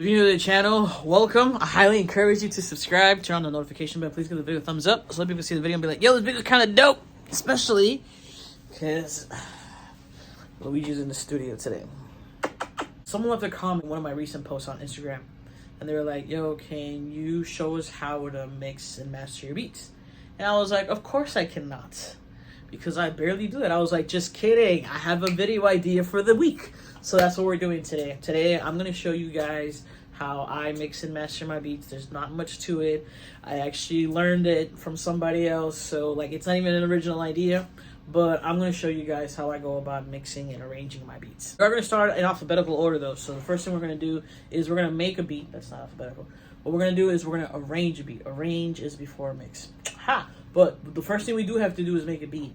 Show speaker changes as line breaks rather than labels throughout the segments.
If you're new to the channel, welcome. I highly encourage you to subscribe, turn on the notification bell, please give the video a thumbs up so let people see the video and be like, yo, this video's kind of dope. Especially because Luigi's in the studio today. Someone left a comment in one of my recent posts on Instagram and they were like, yo, can you show us how to mix and master your beats? And I was like, of course I cannot, because I barely do it. I was like, just kidding. I have a video idea for the week. So that's what we're doing today. Today, I'm going to show you guys how I mix and master my beats. There's not much to it. I actually learned it from somebody else. So, like, it's not even an original idea. But I'm going to show you guys how I go about mixing and arranging my beats. We're going to start in alphabetical order, though. So the first thing we're going to do is we're going to make a beat. That's not alphabetical. What we're going to do is we're going to arrange a beat. Arrange is before mix. Ha! But the first thing we do have to do is make a beat.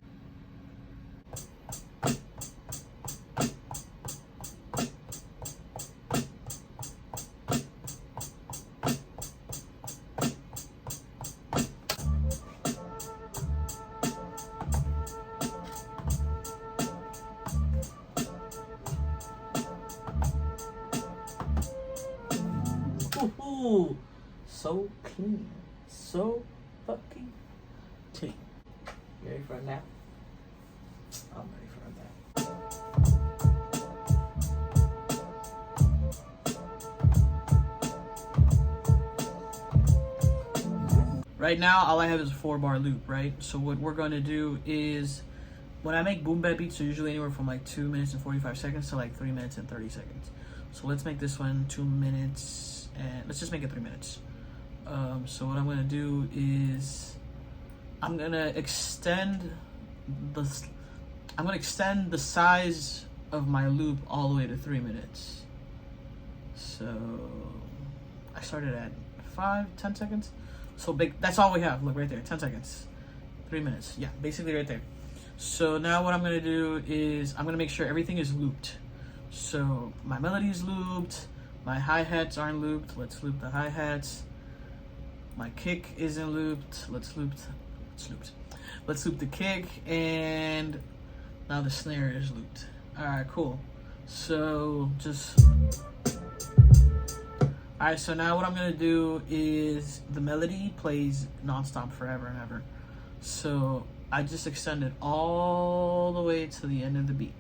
Ooh, so clean, so fucking clean. You ready for a nap? I'm ready for a nap. Right now, all I have is a 4-bar loop, right? So what we're gonna do is, when I make boom bap beats, they're usually anywhere from like 2 minutes and 45 seconds to like 3 minutes and 30 seconds. So let's make this one 2 minutes, and let's just make it 3 minutes. So what I'm gonna do is I'm gonna extend the size of my loop all the way to 3 minutes. So I started at 10 seconds. So big, that's all we have. Look right there, 10 seconds, 3 minutes. Yeah, basically right there. So now what I'm gonna do is I'm gonna make sure everything is looped. So my melody is looped, my hi-hats aren't looped, let's loop the hi-hats. My kick isn't looped, let's loop the kick, and now the snare is looped. Alright, cool. So Alright, so now what I'm gonna do is the melody plays non-stop forever and ever. So I just extend it all the way to the end of the beat,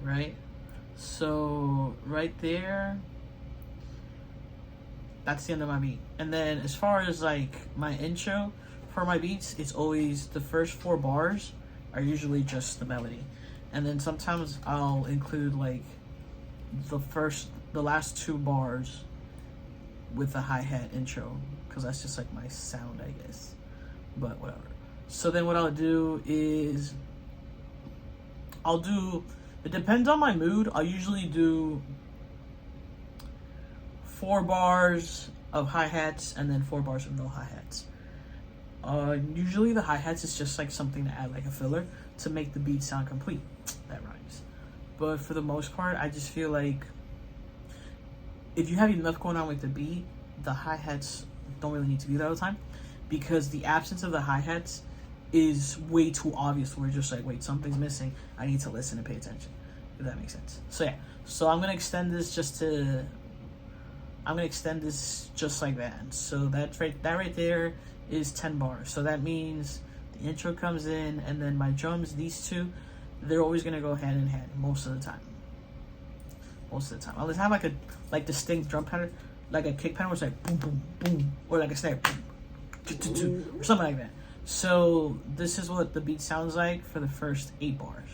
right? So right there, that's the end of my beat. And then as far as like my intro for my beats, it's always the first 4 bars are usually just the melody. And then sometimes I'll include like the last 2 bars with the hi-hat intro, because that's just like my sound, I guess. But whatever. So then what I'll do is it depends on my mood. I'll usually do 4 bars of hi-hats and then 4 bars of no hi-hats. Usually the hi-hats is just like something to add, like a filler to make the beat sound complete. That rhymes. But for the most part, I just feel like if you have enough going on with the beat, the hi-hats don't really need to be there all the time, because the absence of the hi-hats is way too obvious. We're just like, wait, something's missing. I need to listen and pay attention, if that makes sense. So yeah, so I'm gonna extend this just like that. So that right there is 10 bars. So that means the intro comes in, and then my drums, these two, they're always gonna go hand in hand most of the time. I'll have like a distinct drum pattern, like a kick pattern where it's like boom, boom, boom, or like a snare, boom, or something like that. So this is what the beat sounds like for the first 8 bars.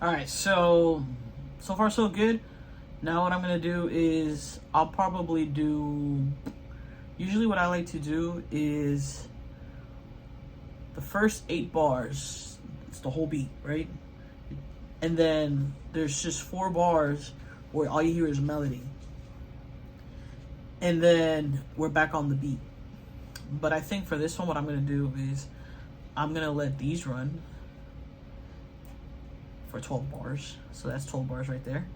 Alright, so far so good. Now what I'm gonna do is I'll probably do, usually what I like to do is the first 8 bars, it's the whole beat, right? And then there's just 4 bars where all you hear is melody. And then we're back on the beat. But I think for this one, what I'm gonna do is I'm gonna let these run for 12 bars. So that's 12 bars right there,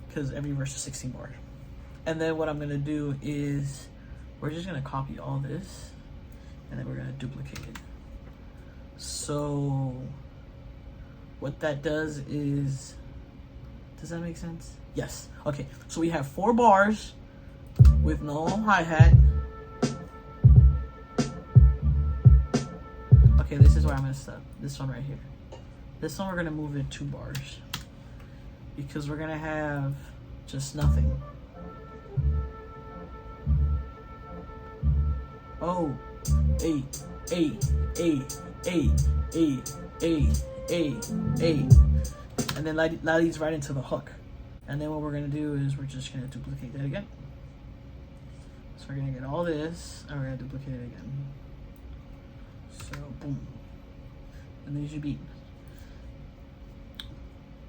because every verse is 16 bars. And then what I'm gonna do is we're just gonna copy all this and then we're gonna duplicate it. So what that does is, does that make sense? Yes. Okay, so we have 4 bars with no hi-hat. Okay, this is where I'm gonna stop. This one right here. This one we're gonna move it 2 bars because we're gonna have just nothing. Oh, A, A, A, A, A, A, A, A. And then that leads right into the hook. And then what we're gonna do is we're just gonna duplicate that again. So we're gonna get all this and we're gonna duplicate it again. So boom. And there's your beat.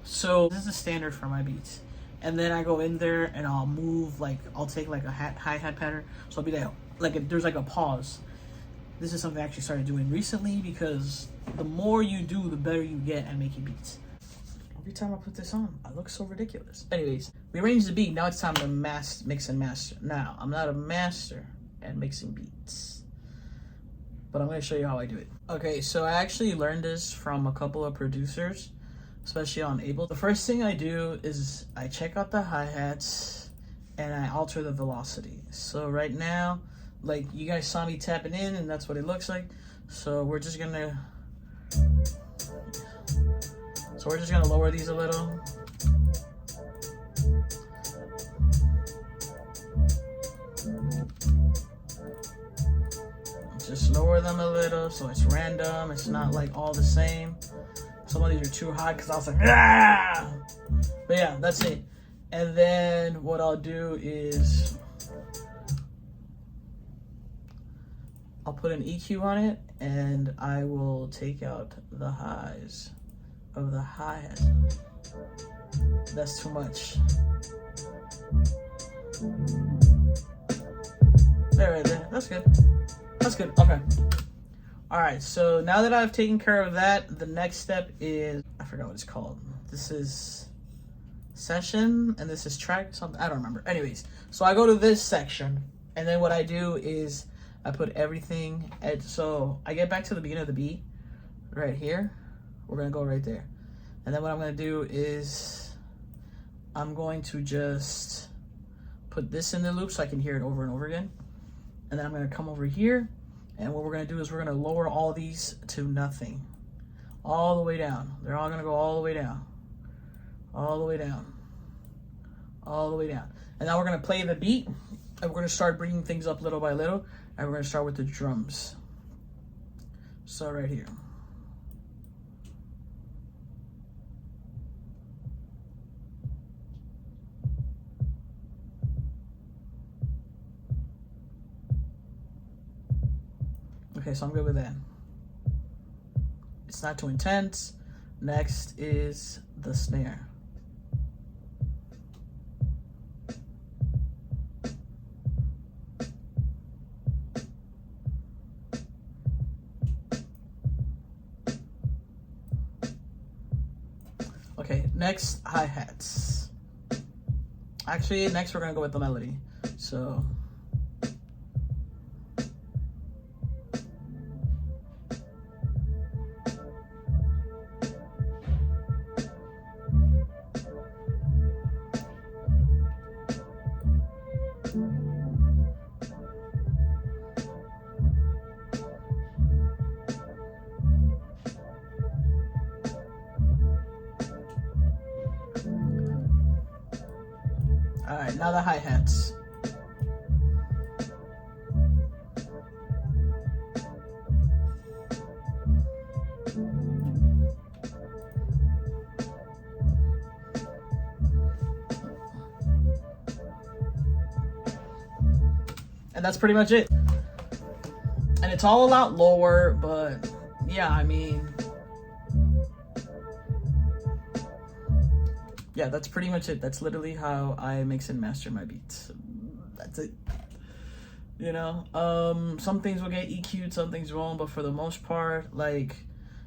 So this is the standard for my beats. And then I go in there and I'll move, like I'll take like a hi-hat pattern. So I'll be like there's like a pause. This is something I actually started doing recently because the more you do, the better you get at making beats. Every time I put this on, I look so ridiculous. Anyways, we arranged the beat. Now it's time to mix and master. Now, I'm not a master at mixing beats, but I'm gonna show you how I do it. Okay, so I actually learned this from a couple of producers, especially on Ableton. The first thing I do is I check out the hi-hats and I alter the velocity. So right now, like you guys saw me tapping in and that's what it looks like. So we're just gonna lower these a little. Just lower them a little so it's random. It's not like all the same. Some of these are too high because I was like, ah! But yeah, that's it. And then what I'll do is I'll put an EQ on it and I will take out the highs of the hi-hat. That's too much. There, right there. That's good. That's good. Okay. All right. So now that I've taken care of that, the next step is, I forgot what it's called. This is session and this is track something. I don't remember. Anyways, so I go to this section and then what I do is I put everything at, so I get back to the beginning of the beat right here. We're gonna go right there. And then what I'm gonna do is I'm going to just put this in the loop so I can hear it over and over again. And then I'm gonna come over here and what we're gonna do is we're gonna lower all these to nothing. All the way down. They're all gonna go all the way down. All the way down. All the way down. And now we're gonna play the beat and we're gonna start bringing things up little by little. And we're gonna start with the drums. So right here. Okay, so I'm good with that. It's not too intense. Next is the snare. Okay, next hi-hats. Actually, next we're gonna go with the melody. So all right, now the hi-hats. And that's pretty much it. And it's all a lot lower, but yeah, I mean, yeah, that's pretty much it. That's literally how I mix and master my beats. That's it. You know, some things will get EQ'd, some things won't, but for the most part, like,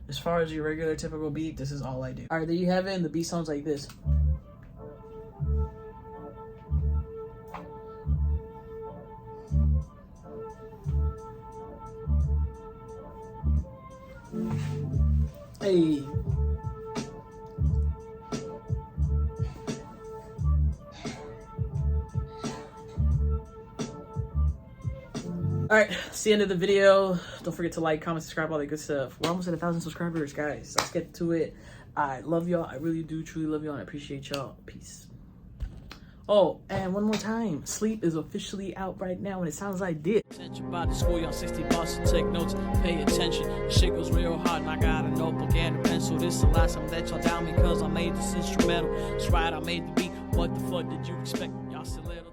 as far as your regular typical beat, this is all I do. All right, there you have it, and the beat sounds like this. Hey. Alright, it's the end of the video. Don't forget to like, comment, subscribe, all that good stuff. We're almost at 1,000 subscribers, guys. Let's get to it. I love y'all. I really do truly love y'all, and I appreciate y'all. Peace. Oh, and one more time, Sleep is officially out right now, and it sounds like this. About to school, y'all 60 bucks to take notes, pay attention. The shit goes real hard, and I got a notebook and a pencil. This is the last time that y'all down because I made this instrumental. That's right, I made the beat. What the fuck did you expect? Y'all still little.